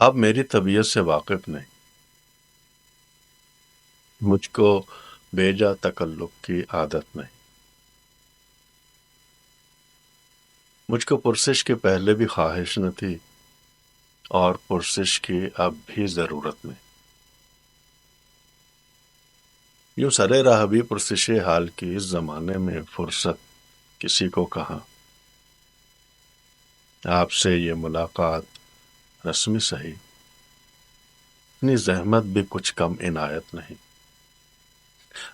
آپ میری طبیعت سے واقف نہیں، مجھ کو بیجا تکلف کی عادت نہیں، مجھ کو پرسش کے پہلے بھی خواہش نہ تھی اور پرسش کی اب بھی ضرورت نہیں۔ یوں سرے راہ بھی پرسش حال کی اس زمانے میں فرصت کسی کو کہاں۔ آپ سے یہ ملاقات رسمی سہی، اتنی زحمت بھی کچھ کم عنایت نہیں۔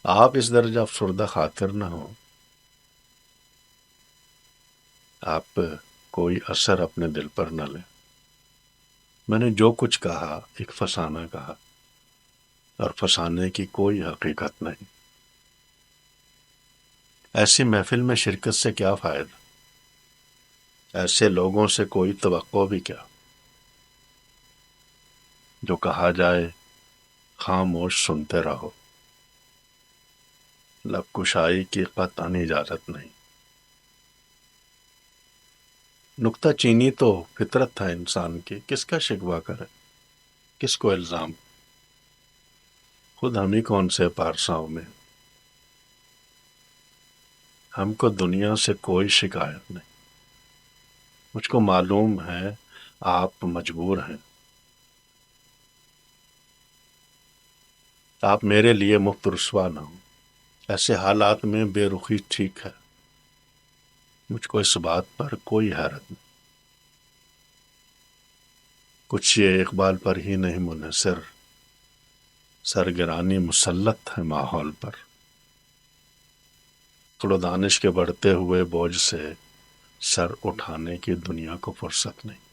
آپ اس درجہ افسردہ خاطر نہ ہو، آپ کوئی اثر اپنے دل پر نہ لیں۔ میں نے جو کچھ کہا ایک فسانہ کہا، اور فسانے کی کوئی حقیقت نہیں۔ ایسی محفل میں شرکت سے کیا فائدہ، ایسے لوگوں سے کوئی توقع بھی کیا؟ جو کہا جائے خاموش سنتے رہو، لب کشائی کی قطعاً اجازت نہیں۔ نکتہ چینی تو فطرت تھا انسان کی، کس کا شکوہ کرے، کس کو الزام؟ خود ہم ہی کون سے پارساؤں میں، ہم کو دنیا سے کوئی شکایت نہیں۔ مجھ کو معلوم ہے آپ مجبور ہیں، آپ میرے لیے مفت رسوا نہ ہوں۔ ایسے حالات میں بے رخی ٹھیک ہے، مجھ کو اس بات پر کوئی حیرت نہیں۔ کچھ یہ اقبال پر ہی نہیں منحصر، سرگرانی مسلط ہے ماحول پر۔ عقل و دانش کے بڑھتے ہوئے بوجھ سے سر اٹھانے کی دنیا کو فرصت نہیں۔